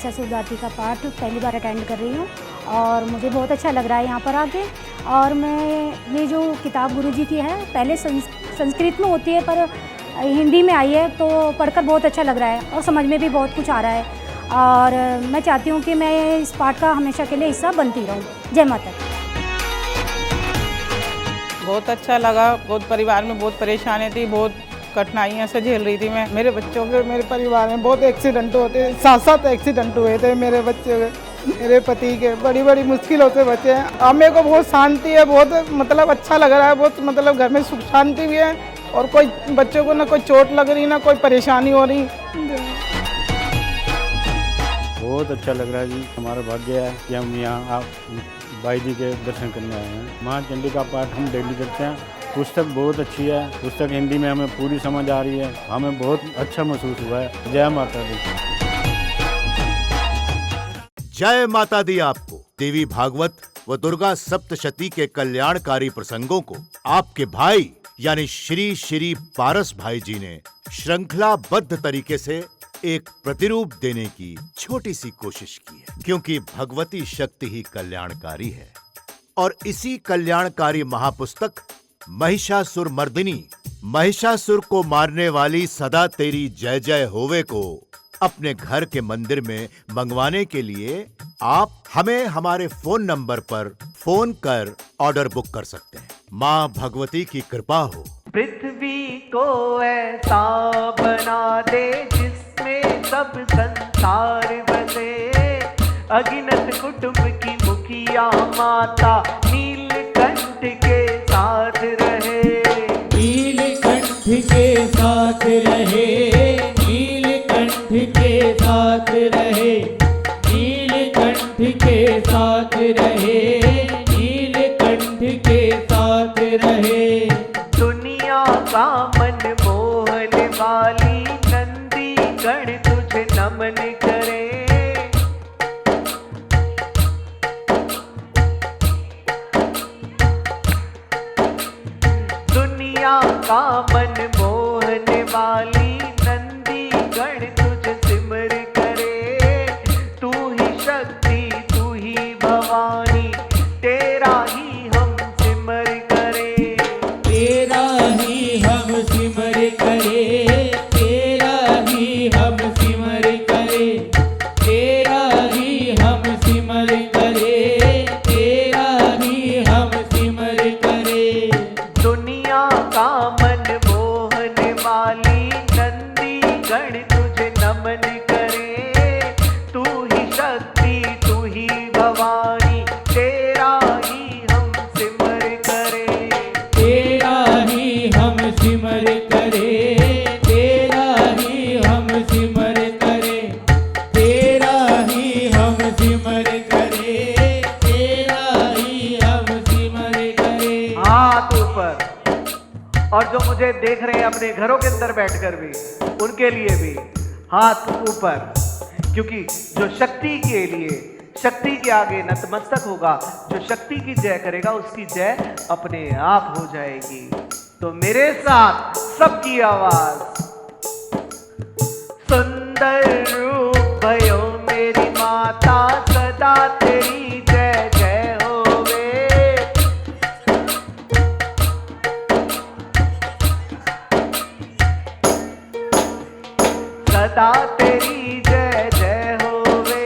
महिषासुर दाती का पाठ पहली बार अटेंड कर रही हूँ और मुझे बहुत अच्छा लग रहा है यहाँ पर आके। और मैं ये जो किताब गुरुजी की है, पहले संस्कृत में होती है पर हिंदी में आई है, तो पढ़कर बहुत अच्छा लग रहा है और समझ में भी बहुत कुछ आ रहा है। और मैं चाहती हूँ कि मैं इस पाठ का हमेशा के लिए हिस्सा बनती रहूँ। जय माता दी। बहुत अच्छा लगा। बहुत परिवार में बहुत परेशानी थी, बहुत कठिनाइयाँ से झेल रही थी मैं। मेरे बच्चों के, मेरे परिवार में बहुत एक्सीडेंट होते हैं, 7 एक्सीडेंट हुए थे मेरे बच्चे के, मेरे पति के। बड़ी बड़ी मुश्किलों से बचे हैं। अब मेरे को बहुत शांति है, बहुत मतलब अच्छा लग रहा है, बहुत मतलब घर में सुख शांति भी है और कोई बच्चों को ना कोई चोट लग रही ना कोई परेशानी हो रही। बहुत अच्छा लग रहा है जी। हमारा भाग्य है कि हम यहाँ आप बाई जी के दर्शन करने आए हैं। माँ चंडी का पाठ हम डेली करते हैं। पुस्तक बहुत अच्छी है, पुस्तक हिंदी में हमें पूरी समझ आ रही है, हमें बहुत अच्छा महसूस हुआ है। जय माता दी। जय माता दी। आपको देवी भागवत व दुर्गा सप्तशती के कल्याणकारी प्रसंगों को आपके भाई यानी श्री श्री पारस भाई जी ने श्रृंखलाबद्ध तरीके से एक प्रतिरूप देने की छोटी सी कोशिश की है, क्योंकि भगवती शक्ति ही कल्याणकारी है। और इसी कल्याणकारी महापुस्तक महिषासुर मर्दिनी, महिषासुर को मारने वाली सदा तेरी जय जय होवे को अपने घर के मंदिर में मंगवाने के लिए आप हमें हमारे फोन नंबर पर फोन कर ऑर्डर बुक कर सकते हैं। मां भगवती की कृपा हो। पृथ्वी को ऐसा बना दे जिसमें सब संसार बसे, अगिनत कुटुंब की मुखिया माता नीलकंठ के साथ रहे, नीलकंठ के साथ रहे, नीलकंठ के साथ रहे, नीलकंठ के साथ रहे, नीलकंठ के साथ रहे। दुनिया का मन मोहन वाली नंदी गण तुझे नमन करे, दुनिया का मन मोहन वाली नंदी गण तुझे सिमर करे। तू ही शक्ति तू ही भवानी, तेरा ही हम सिमर करे, तेरा ही हम सिमर करे, तेरा ही हम सिमर करे, तेरा ही हम सिमर करे, तेरा ही हम सिमर करे। दुनिया का मन मोहन वाली नंदी गण तुझे नमन करे। तू ही शक्ति तू ही भवानी, तेरा ही हम सिमर करे, तेरा ही हम सिमर करे, तेरा ही हम सिमर करे, तेरा ही हम सिमर करे, तेरा ही हम सिमर करे। हाथ ऊपर। और जो मुझे देख रहे हैं अपने घरों के अंदर बैठकर भी, उनके लिए भी हाथ ऊपर, क्योंकि जो शक्ति के लिए, शक्ति के आगे नतमस्तक होगा, जो शक्ति की जय करेगा उसकी जय अपने आप हो जाएगी। तो मेरे साथ सबकी आवाज। सुंदर रूप भयो मेरी माता, सदा तेरी जय जय होवे, सदा तेरी जय जय होवे,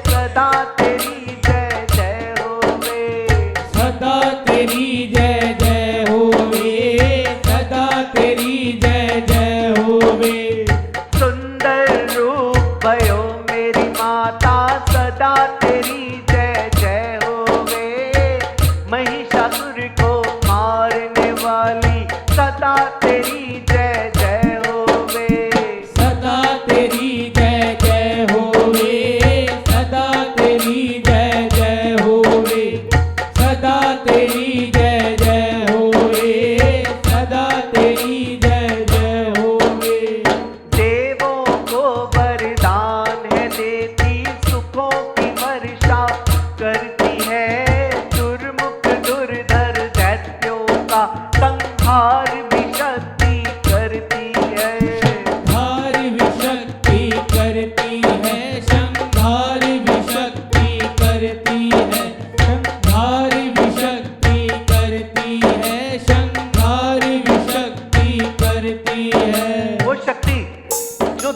सदा तेरी जय जय होवे, सदा तेरी जय जय होवे, सदा तेरी जय जय होवे। सुंदर रूप भयो मेरी माता, सदा तेरी जय जय होवे, महिषासुर को मारने वाली सदा तेरी जय जय होवे, सदा तेरी जय जय होवे, सदा तेरी जय जय होवे, सदा तेरी जय जय होवे, सदा तेरी जय जय होवे। देवों को वरदान है देती, सुखों की वर्षा करती है, दुर्मुख दुर्धर दैत्यों का संहार भी शक्ति कर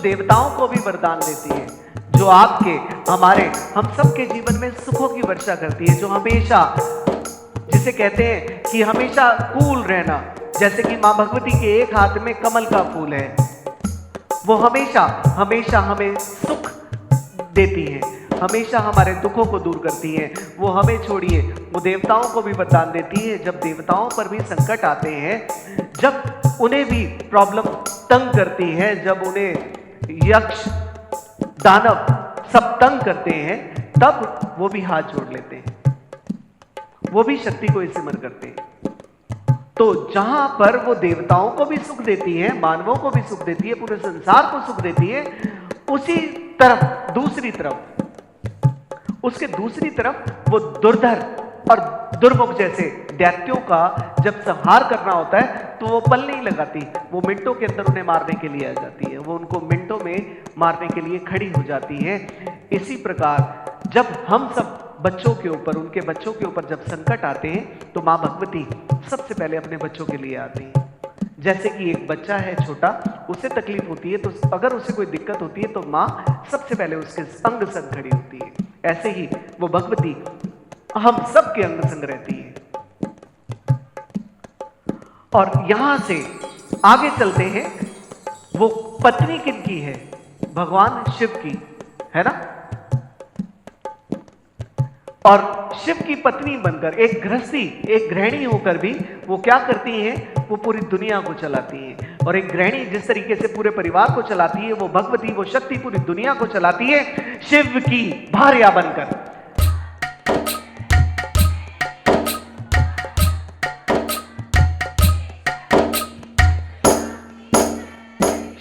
देवताओं को भी वरदान देती है, जो आपके, हमारे, हम सबके जीवन में सुखों की वर्षा करती है, जो हमेशा, जिसे कहते हैं कि हमेशा कूल रहना, जैसे कि मां भगवती के एक हाथ में कमल का फूल है, वो हमेशा हमेशा हमें सुख देती है, हमेशा हमारे दुखों को दूर करती है। वो हमें छोड़िए, वो देवताओं को भी वरदान देती है। जब देवताओं पर भी संकट आते हैं, जब उन्हें भी प्रॉब्लम तंग करती है, जब उन्हें यक्ष दानव सब तंग करते हैं, तब वो भी हाथ जोड़ लेते हैं, वो भी शक्ति को सिमर करते हैं। तो जहां पर वो देवताओं को भी सुख देती है, मानवों को भी सुख देती है, पूरे संसार को सुख देती है, उसी तरफ, दूसरी तरफ, उसके दूसरी तरफ वो दुर्धर और दुर्मुख जैसे दैत्यों का जब संहार करना होता है, तो वो पल नहीं लगाती, वो मिनटों के अंदर उन्हें मारने के लिए आ जाती है, वो उनको मिनटों में मारने के लिए खड़ी हो जाती है। इसी प्रकार जब हम सब बच्चों के ऊपर, उनके बच्चों के ऊपर जब संकट आते हैं, तो मां भगवती सबसे पहले अपने बच्चों के लिए आती है। जैसे कि एक बच्चा है छोटा, उसे तकलीफ होती है, तो अगर उसे कोई दिक्कत होती है तो मां सबसे पहले उसके अंग संग खड़ी होती है। ऐसे ही वो भगवती हम सब के अंग संग रहती है। और यहां से आगे चलते हैं, वो पत्नी किनकी है? भगवान शिव की है ना। और शिव की पत्नी बनकर, एक गृहस्थी, एक गृहिणी होकर भी वो क्या करती है? वो पूरी दुनिया को चलाती है। और एक गृहिणी जिस तरीके से पूरे परिवार को चलाती है, वो भगवती, वो शक्ति पूरी दुनिया को चलाती है, शिव की भार्या बनकर।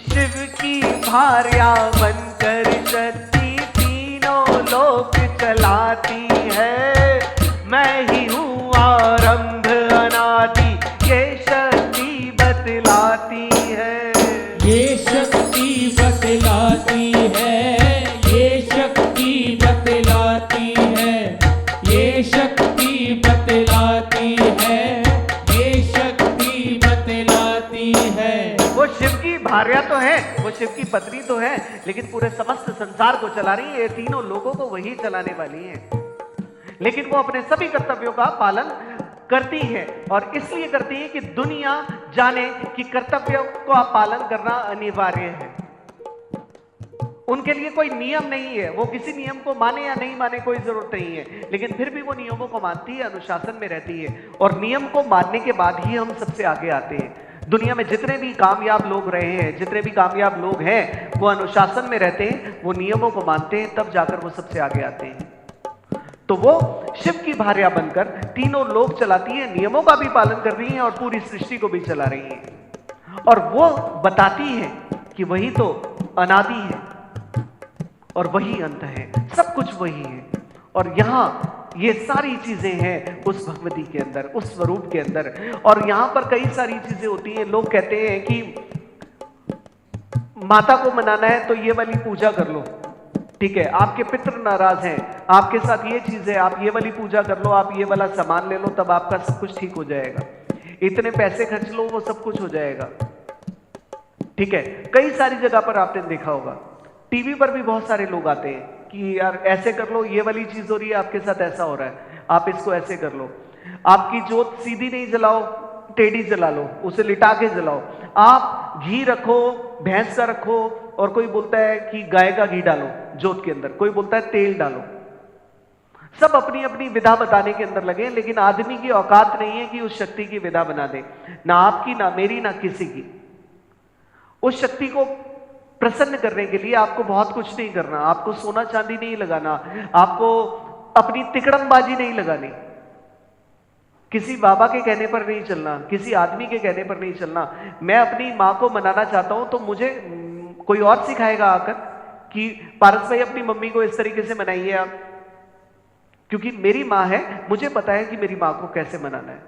शिव की भार्या बनकर शक्ति तीनों लोक चलाती है। मैं ही हूँ आरंभ अनादि, ये शक्ति बतलाती है, ये शक्ति बतलाती है, ये शक्ति बतलाती है, ये शक्ति बतलाती है, ये शक्ति बतलाती है। वो शिव की भार्या तो है, वो शिव की पत्नी तो है, लेकिन पूरे समस्त संसार को चला रही है, ये तीनों लोगों को वही चलाने वाली है। लेकिन वो अपने सभी कर्तव्यों का पालन करती है, और इसलिए करती है कि दुनिया जाने कि कर्तव्यों का पालन करना अनिवार्य है। उनके लिए कोई नियम नहीं है, वो किसी नियम को माने या नहीं माने कोई जरूरत नहीं है, लेकिन फिर भी वो नियमों को मानती है, अनुशासन में रहती है। और नियम को मानने के बाद ही हम सबसे आगे आते हैं। दुनिया में जितने भी कामयाब लोग रहे हैं, जितने भी कामयाब लोग हैं, वो अनुशासन में रहते हैं, वो नियमों को मानते हैं, तब जाकर वो सबसे आगे आते हैं। तो वो शिव की भार्या बनकर तीनों लोग चलाती है, नियमों का भी पालन कर रही है और पूरी सृष्टि को भी चला रही है। और वो बताती है कि वही तो अनादि है और वही अंत है, सब कुछ वही है। और यहां ये सारी चीजें हैं उस भगवती के अंदर, उस स्वरूप के अंदर। और यहां पर कई सारी चीजें होती हैं। लोग कहते हैं कि माता को मनाना है तो ये वाली पूजा कर लो, ठीक है, आपके पितृ नाराज हैं, आपके साथ ये चीज है, आप ये वाली पूजा कर लो, आप ये वाला सामान ले लो, तब आपका सब कुछ ठीक हो जाएगा, इतने पैसे खर्च लो, वो सब कुछ हो जाएगा, ठीक है। कई सारी जगह पर आपने देखा होगा, टीवी पर भी बहुत सारे लोग आते हैं कि यार ऐसे कर लो, ये वाली चीज हो रही है, आपके साथ ऐसा हो रहा है, आप इसको ऐसे कर लो, आपकी जोत सीधी नहीं जलाओ, टेढ़ी जला लो, उसे लिटा के जलाओ, आप घी रखो, भैंस का रखो, और कोई बोलता है कि गाय का घी डालो जोत के अंदर, कोई बोलता है तेल डालो। सब अपनी अपनी विधा बताने के अंदर लगे, लेकिन आदमी की औकात नहीं है कि उस शक्ति की विधा बना दे, ना आपकी, ना मेरी, ना किसी की। उस शक्ति को प्रसन्न करने के लिए आपको बहुत कुछ नहीं करना, आपको सोना चांदी नहीं लगाना, आपको अपनी तिकड़मबाजी नहीं लगानी, किसी बाबा के कहने पर नहीं चलना, किसी आदमी के कहने पर नहीं चलना। मैं अपनी माँ को मनाना चाहता हूं तो मुझे कोई और सिखाएगा आकर कि पारस भाई अपनी मम्मी को इस तरीके से मनाइए आप, क्योंकि मेरी माँ है, मुझे पता है कि मेरी माँ को कैसे मनाना है।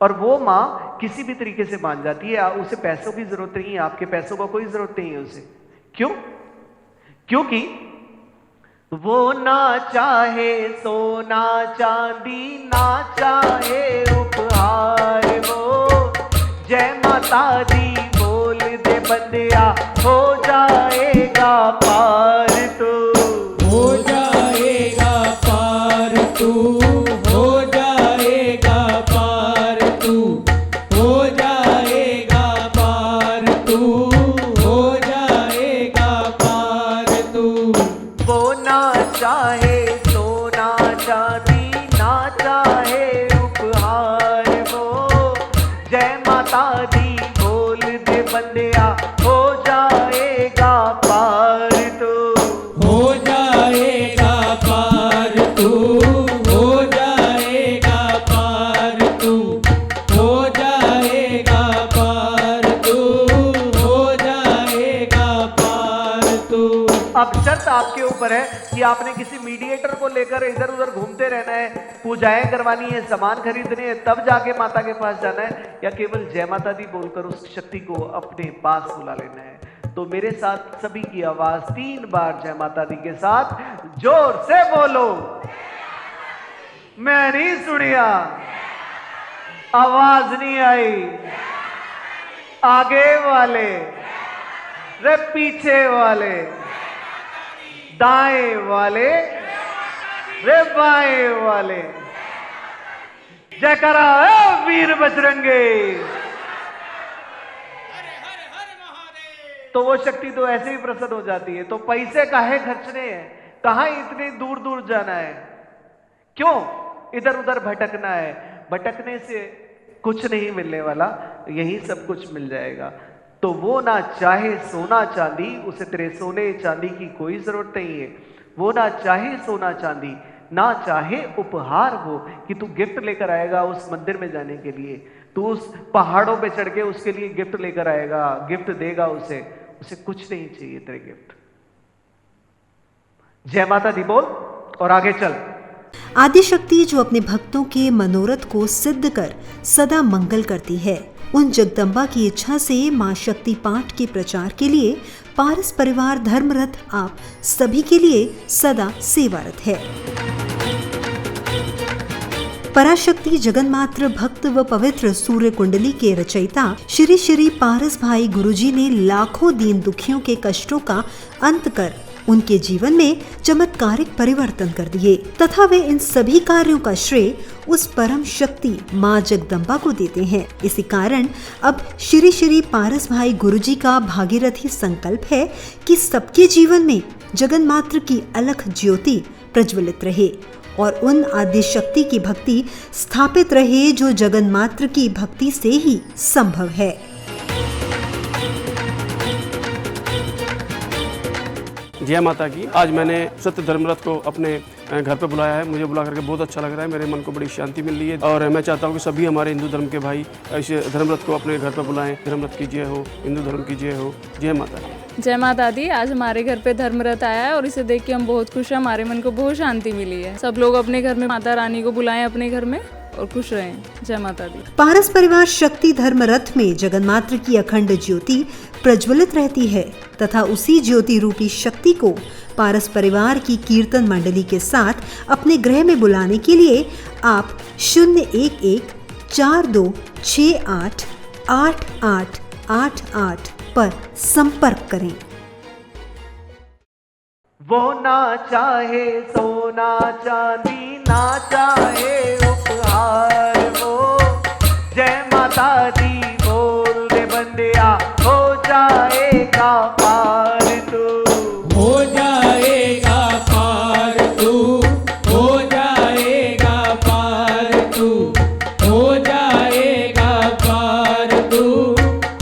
और वो माँ किसी भी तरीके से मान जाती है, उसे पैसों की जरूरत नहीं है, आपके पैसों का कोई जरूरत नहीं है उसे। क्यों? क्योंकि वो ना चाहे सोना चांदी, ना चाहे उपहार, वो जय माता दी बोल दे बंदिया हो जाएगा पार तू, हो जाएगा पार तू, हो जाएगा पार तू, हो जाएगा पार तू, हो जाएगा पार तू। वो ना चाहे सोना चांदी, ना चाहे उपहार, वो जय माता दी बोल दे बंदिया हो जाएगा पार तू, हो जाएगा पार तू, हो जाएगा पार तू, हो जाएगा पार तू, हो जाएगा पार तू। अब शर्त आपके ऊपर है कि आपने किसी मीडिएटर को लेकर इधर उधर घूमते रहना है, पूजाएं करवानी है, सामान खरीदने हैं, तब जाके माता के पास जाना है, या केवल जय माता दी बोलकर उस शक्ति को अपने पास बुला लेना है। तो मेरे साथ सभी की आवाज 3 बार जय माता दी के साथ जोर से बोलो। मैं नहीं सुनिया, आवाज नहीं आई। आगे वाले, रे पीछे वाले, दाएं वाले, रे बाएं वाले, जयकारा है वीर बजरंगे। तो वो शक्ति तो ऐसे ही प्रसन्न हो जाती है। तो पैसे काहे खर्चने हैं, कहां इतने दूर दूर जाना है, क्यों इधर उधर भटकना है? भटकने से कुछ नहीं मिलने वाला, यही सब कुछ मिल जाएगा। तो वो ना चाहे सोना चांदी, उसे तेरे सोने चांदी की कोई जरूरत नहीं है। वो ना चाहे सोना चांदी, ना चाहे उपहार हो कि तू गिफ्ट लेकर आएगा उस मंदिर में जाने के लिए, तू उस पहाड़ों पे चढ़ के उसके लिए गिफ्ट लेकर आएगा, गिफ्ट देगा उसे कुछ नहीं चाहिए तेरे गिफ्ट। जय माता दी बोल और आगे चल। आदिशक्ति जो अपने भक्तों के मनोरथ को सिद्ध कर सदा मंगल करती है, उन जगदम्बा की इच्छा से मां शक्ति पाठ के प्रचार के लिए पारस परिवार धर्मरथ आप सभी के लिए सदा सेवारत है। पराशक्ति जगन्मात्र भक्त व पवित्र सूर्य कुंडली के रचयिता श्री श्री पारस भाई गुरुजी ने लाखों दीन दुखियों के कष्टों का अंत कर उनके जीवन में चमत्कारिक परिवर्तन कर दिए तथा वे इन सभी कार्यों का श्रेय उस परम शक्ति माँ जगदम्बा को देते हैं। इसी कारण अब श्री श्री पारस भाई गुरुजी का भागीरथी संकल्प है कि सबके जीवन में जगन्मात्र की अलख ज्योति प्रज्वलित रहे और उन आदि शक्ति की भक्ति स्थापित रहे जो जगन्मात्र की भक्ति से ही संभव है। जय माता की। आज मैंने सत्य धर्मरथ को अपने घर पे बुलाया है। मुझे बुला करके बहुत अच्छा लग रहा है, मेरे मन को बड़ी शांति मिल रही है और मैं चाहता हूँ कि सभी हमारे हिंदू धर्म के भाई ऐसे धर्मरथ को अपने घर पे बुलाएं। धर्मरथ की जय हो, हिंदू धर्म की जय हो। जय माता दी। जय माता दी। आज हमारे घर पे धर्मरथ आया है और इसे देख के हम बहुत खुश हैं, हमारे मन को बहुत शांति मिली है। सब लोग अपने घर में माता रानी को बुलाएं अपने घर में और खुश रहें। जय माता दी। पारस परिवार शक्ति धर्म रथ में जगन्मात्र की अखंड ज्योति प्रज्वलित रहती है तथा उसी ज्योति रूपी शक्ति को पारस परिवार की कीर्तन मंडली के साथ अपने गृह में बुलाने के लिए आप 011-4268-8888 पर संपर्क करें। वो ना चाहे सोना चांदी, ना चाहे उपहार, वो जय माता दी बोल दे बंदिया हो जाएगा पार तू, हो जाएगा पार तू, हो जाएगा पार तू, हो जाएगा पार तू,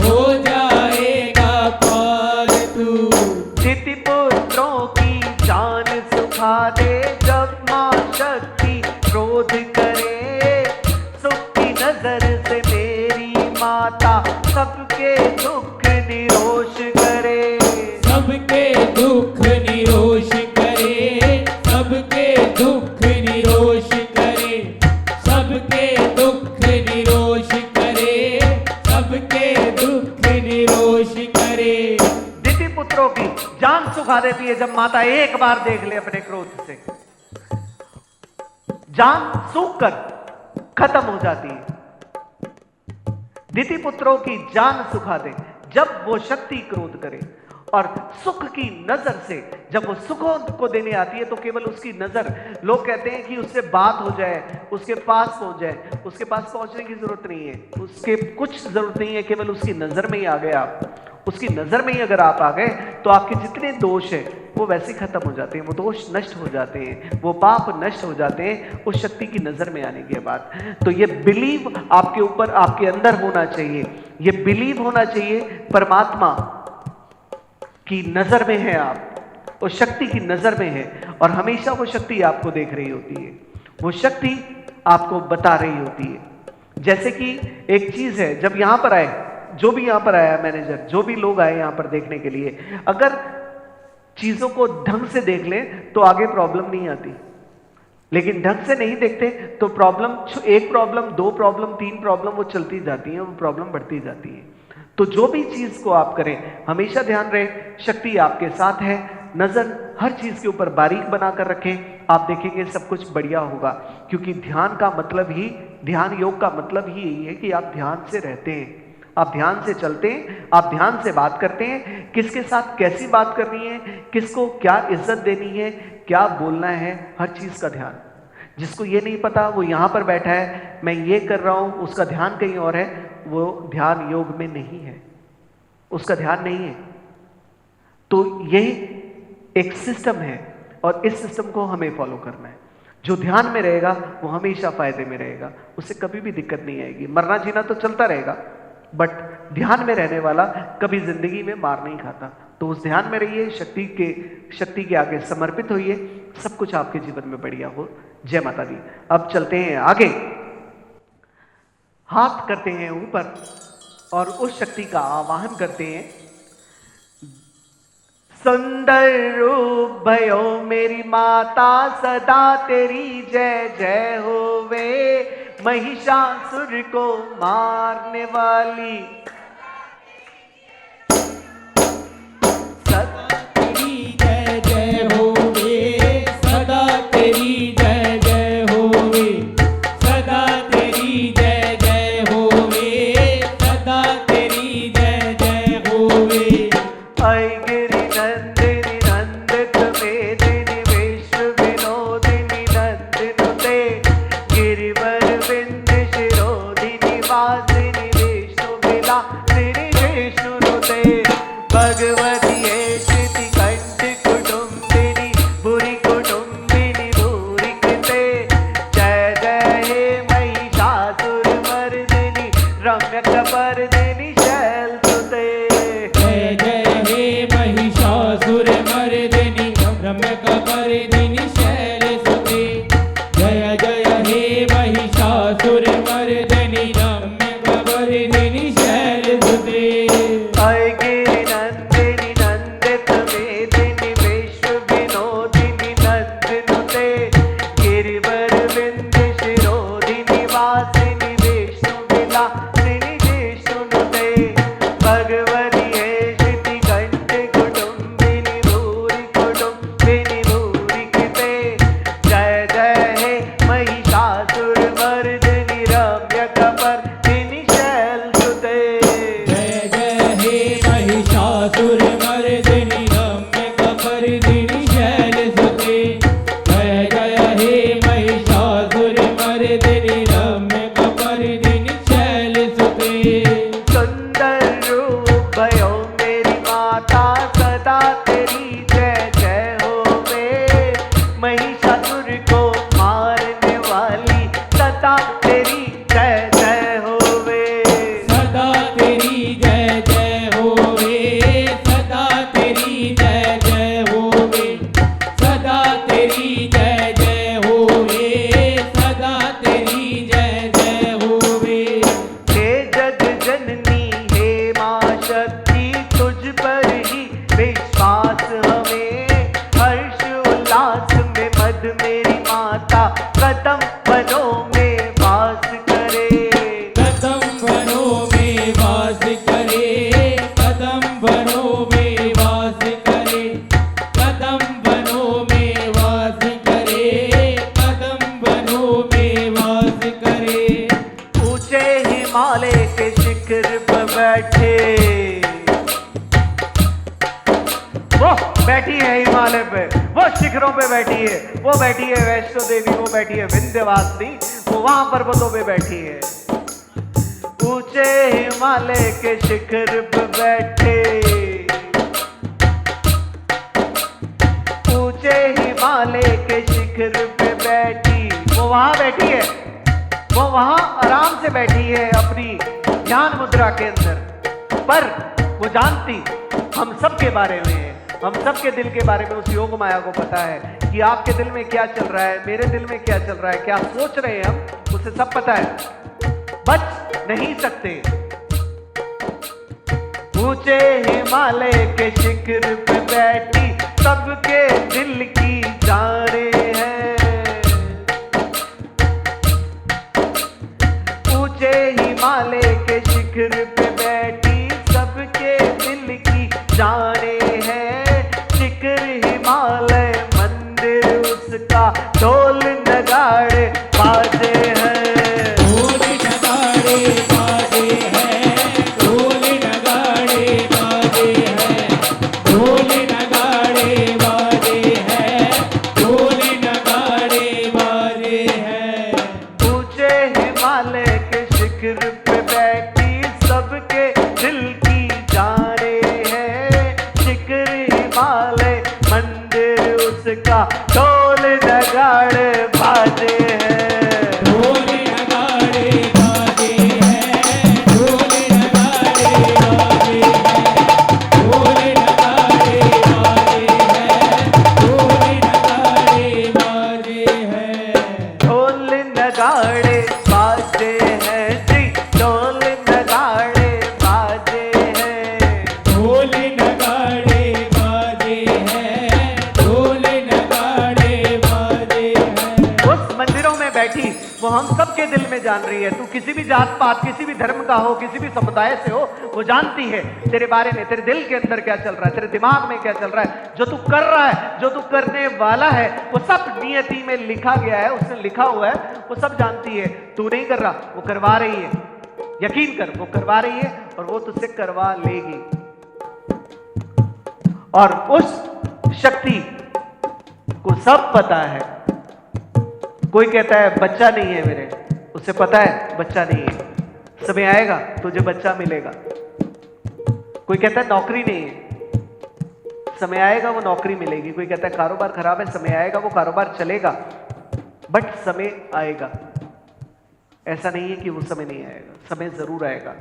हो जाएगा पार तू। दिति पुत्रों की जान सुखा दे जब माँ शक्ति क्रोध करे, सुख की नजर से मेरी माता सबके दुख निरोश करे, सबके दुख निरोश करे, सबके दुख निरोश करे, सबके दुख निरोश करे, सबके दुख निरोश करे। दिति पुत्रों की जान सुखा देती है जब माता एक बार देख ले अपने क्रोध से, जान सूख कर खत्म हो जाती है। दिति पुत्रों की जान सुखा दे जब वो शक्ति क्रोध करे और सुख की नजर से जब वो सुखों को देने आती है तो केवल उसकी नजर, लोग कहते हैं कि उससे बात हो जाए, उसके पास पहुंच जाए, उसके पास पहुंचने की जरूरत नहीं है, उसके कुछ जरूरत नहीं है, केवल उसकी नजर में ही आ गए आप, उसकी नजर में ही अगर आप आ गए तो आपके जितने दोष हैं वो वैसे खत्म हो जाते हैं, वो दोष नष्ट हो जाते हैं, वो पाप नष्ट हो जाते हैं उस शक्ति की नजर में आने के बाद। तो ये बिलीव आपके ऊपर, आपके अंदर होना चाहिए, ये बिलीव होना चाहिए परमात्मा की नजर में है आप, उस शक्ति की नजर में है और हमेशा वो शक्ति आपको देख रही होती है, वो शक्ति आपको बता रही होती है। जैसे कि एक चीज है, जब यहां पर आए, जो भी यहां पर आया मैनेजर, जो भी लोग आए यहां पर देखने के लिए, अगर चीजों को ढंग से देख लें तो आगे प्रॉब्लम नहीं आती, लेकिन ढंग से नहीं देखते तो प्रॉब्लम, एक प्रॉब्लम, दो प्रॉब्लम, तीन प्रॉब्लम वो चलती जाती है, वो प्रॉब्लम बढ़ती जाती है। तो जो भी चीज को आप करें हमेशा ध्यान रहे शक्ति आपके साथ है, नजर हर चीज के ऊपर बारीक बनाकर रखें, आप देखेंगे सब कुछ बढ़िया होगा। क्योंकि ध्यान का मतलब ही, ध्यान योग का मतलब ही यही है कि आप ध्यान से रहते हैं, आप ध्यान से चलते हैं, आप ध्यान से बात करते हैं, किसके साथ कैसी बात करनी है, किसको क्या इज्जत देनी है, क्या बोलना है, हर चीज का ध्यान। जिसको ये नहीं पता वो यहां पर बैठा है, मैं ये कर रहा हूं, उसका ध्यान कहीं और है, वो ध्यान योग में नहीं है, उसका ध्यान नहीं है। तो ये एक सिस्टम है और इस सिस्टम को हमें फॉलो करना है। जो ध्यान में रहेगा वो हमेशा फायदे में रहेगा, उससे कभी भी दिक्कत नहीं आएगी। मरना जीना तो चलता रहेगा, बट ध्यान में रहने वाला कभी जिंदगी में मार नहीं खाता। तो उस ध्यान में रहिए, शक्ति के आगे समर्पित होइए, सब कुछ आपके जीवन में बढ़िया हो। जय माता दी। अब चलते हैं आगे, हाथ करते हैं ऊपर और उस शक्ति का आवाहन करते हैं। सुंदर रूप भयो मेरी माता, सदा तेरी जय जय होवे, महिषासुर को मारने वाली, तेरी जय जय होवे, सदा तेरी जय जय होवे, सदा तेरी जय जय होवे, सदा तेरी जय जय होवे। ऐ गिरि नंदिनी नंदित मेदिनी विश्व विनोदिनी नंदिनुते, गिरिवर विंध्य शिरोधिनी वासिनी विष्णु विलासिनी विष्णुनुते, भगवती है श्रुति कंठ कुटुंबिनी भूरि कुटुंबिनी भूरि कृते, जय जय हे महिषासुर मर्दिनी रम्य कपर्दिनी शैलसुते, जय जय हे महिषासुर मर्दिनी रम्य कपर्दिनी शैलसुते, जय जय हे महिषासुर मर्दिनी रम्य कपर्दिनी शैलसुते। ऐ गिरि नंदिनी नंदित मेदिनी विश्व विनोदिनी नंदिनुते, गिरिवर विंध्य शिरोधिनी वासिनी विष्णु विलासिनी विष्णुनुते, भगवती है श्रुति कंठ कुटुंबिनी भूरि कुटुंबिनी भूरि कृते, जय जय हे महिषासुर मर्दिनी रम्य कपर्दिनी शैलसुते, जय जय हे महिषासुर मर्दिनी रम्य कपर्दिनी शैलसुते, जय जय हे महिषासुर मर्दिनी रम्य कपर्दिनी शैलसुते। सुंदर रूप भयो मेरी माता, सदा तेरी जय जय होवे, महिषासुर को मारने वाली, सदा तेरी जय जय होवे, सदा तेरी जय जय होवे, सदा बैठी है हिमालय पे, वो शिखरों पे बैठी है, वो बैठी है वैष्णो देवी, वो बैठी है विंध्यवासिनी, वो वहां पर्वतों पे बैठी है। ऊंचे हिमालय के शिखर पे बैठे, ऊंचे हिमालय के शिखर पे बैठी, वो वहां बैठी है, वो वहां आराम से बैठी है अपनी ध्यान मुद्रा के अंदर। पर वो जानती हम सब के बारे में है, हम सब के दिल के बारे में उस योग माया को पता है कि आपके दिल में क्या चल रहा है, मेरे दिल में क्या चल रहा है, क्या सोच रहे हैं हम, उसे सब पता है। बच नहीं सकते। ऊंचे हिमालय के शिखर पे बैठी, सबके दिल की जाने हैं। ऊंचे हिमालय के शिखर पे बैठी, सबके दिल की जाने हैं। शिखर हिमालय मंदिर उसका, ढोल नगाड़े बाजे हैं। ढोल नगाड़े बाजे हैं, ढोल नगाड़े बाजे हैं, ढोल नगाड़े बाजे हैं, ढोल नगाड़े बाजे हैं। ऊंचे हिमालय के शिखर पे बैठी, सबके दिल की जाने हैं। शिखर हिमालय मंदिर उसका, ढोल नगाड़े बाजे हैं। ढोल नगाड़े बाजे हैं, ढोल नगाड़े बाजे हैं, ढोल नगाड़े बाजे हैं, ढोल नगाड़े बाजे हैं। ढोल नगाड़े बाजे हैं जी, ढोल नगाड़े बाजे हैं। ढोल नगाड़े बाजे हैं, ढोल नगाड़े बाजे हैं। उस मंदिरों में बैठी वो हम सबके दिल में जान रही है। तू किसी भी जात पात, किसी भी धर्म का हो, किसी भी समुदाय से हो, वो जानती है तेरे बारे में, तेरे दिल के अंदर क्या चल रहा है, तेरे दिमाग में क्या चल रहा है, जो तू कर रहा है, जो तू करने वाला है, वो सब नियति में लिखा गया है, उसने लिखा हुआ है, वो सब जानती है। तू नहीं कर रहा, वो करवा रही है। यकीन कर, वो करवा रही है और वो तुझसे करवा लेगी। और उस शक्ति को सब पता है। कोई कहता है बच्चा नहीं है मेरे, उसे पता है बच्चा नहीं है, समय आएगा तुझे बच्चा मिलेगा। कोई कहता है नौकरी नहीं है, समय आएगा वो नौकरी मिलेगी। कोई कहता है कारोबार खराब है, समय आएगा वो कारोबार चलेगा, बट समय आएगा। ऐसा नहीं है कि वो समय नहीं आएगा, समय जरूर आएगा,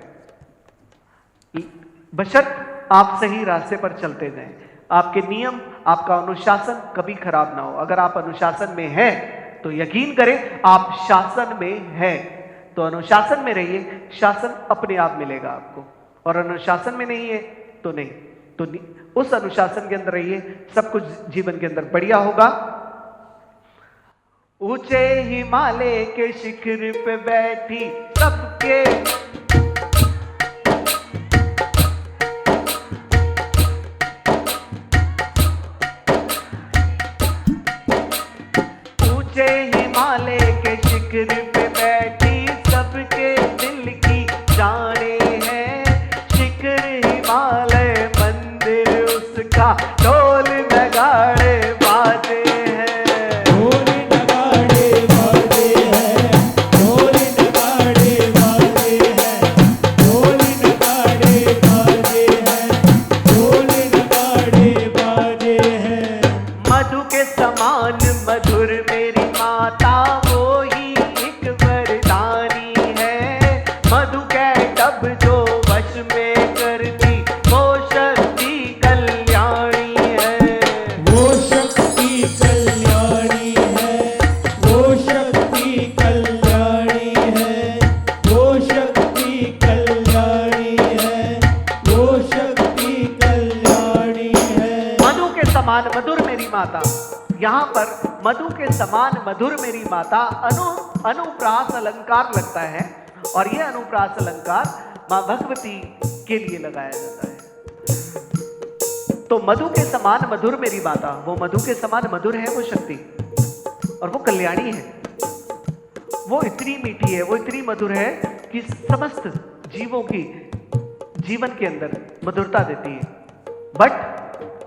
बशर्त आप सही रास्ते पर चलते जाएं। आपके नियम, आपका अनुशासन कभी खराब ना हो। अगर आप अनुशासन में हैं तो यकीन करें आप शासन में हैं, तो अनुशासन में रहिए, शासन अपने आप मिलेगा आपको। और अनुशासन में नहीं है तो नहीं, तो उस अनुशासन के अंदर रहिए, सब कुछ जीवन के अंदर बढ़िया होगा। ऊंचे हिमालय के शिखर पे बैठी, सबके ऊंचे हिमालय के शिखर पे बैठी, सबके दिल की जाने हैं। शिखर हिमालय मंदिर उसका, ढोल नगाड़े बाजे हैं। ढोल नगाड़े बाजे हैं, ढोल नगाड़े बाजे हैं, ढोल नगाड़े बाजे हैं, ढोल नगाड़े बाजे हैं। मधु के समान मधुर मेरी माता, वो ही एक वरदानी है। मधु के टब जो वश में करती, वो शक्ति कल्याणी है। वो शक्ति कल्याणी है, वो शक्ति कल्याणी है, वो शक्ति कल्याणी है, वो शक्ति कल्याणी है। मधु के समान मधुर मेरी माता, यहाँ पर मधु के समान मधुर मेरी माता अनुप्रास अलंकार लगता है, और यह अनुप्रास अलंकार मां भगवती के लिए लगाया जाता है। तो मधु के समान मधुर मेरी माता, वो मधु के समान मधुर है वो शक्ति, और वो कल्याणी है। वो इतनी मीठी है, वो इतनी मधुर है कि समस्त जीवों की जीवन के अंदर मधुरता देती है। बट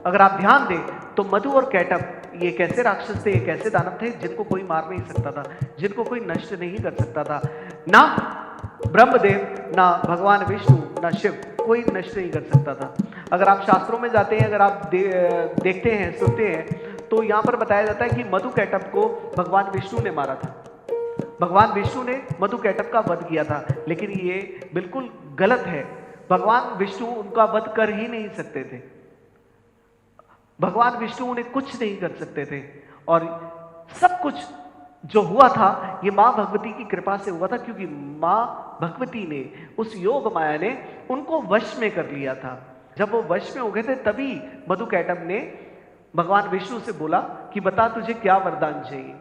अगर आप ध्यान दें तो मधु और कैटभ ये कैसे राक्षस थे, ये कैसे दानव थे जिनको कोई मार नहीं सकता था, जिनको कोई नष्ट नहीं कर सकता था। ना ब्रह्मदेव, ना भगवान विष्णु, ना शिव, कोई नष्ट नहीं कर सकता था। अगर आप शास्त्रों में जाते हैं, अगर आप देखते हैं, सुनते हैं, तो यहाँ पर बताया जाता है कि मधु कैटभ को भगवान विष्णु ने मारा था। भगवान विष्णु ने मधु कैटभ का वध किया था, लेकिन ये बिल्कुल गलत है। भगवान विष्णु उनका वध कर ही नहीं सकते थे। भगवान विष्णु उन्हें कुछ नहीं कर सकते थे, और सब कुछ जो हुआ था ये मां भगवती की कृपा से हुआ था, क्योंकि मां भगवती ने, उस योग माया ने उनको वश में कर लिया था। जब वो वश में हो गए थे तभी मधु कैटभ ने भगवान विष्णु से बोला कि बता तुझे क्या वरदान चाहिए,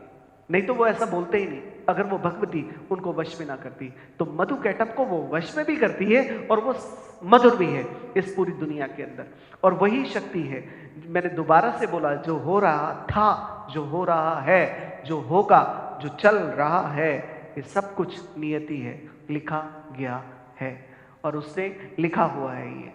नहीं तो वो ऐसा बोलते ही नहीं अगर वो भगवती उनको वश में ना करती। तो मधु कैटभ को वो वश में भी करती है और वो मधुर भी है इस पूरी दुनिया के अंदर, और वही शक्ति है। मैंने दोबारा से बोला, जो हो रहा था, जो हो रहा है, जो होगा, जो चल रहा है, ये सब कुछ नियति है, लिखा गया है, और उससे लिखा हुआ है ये।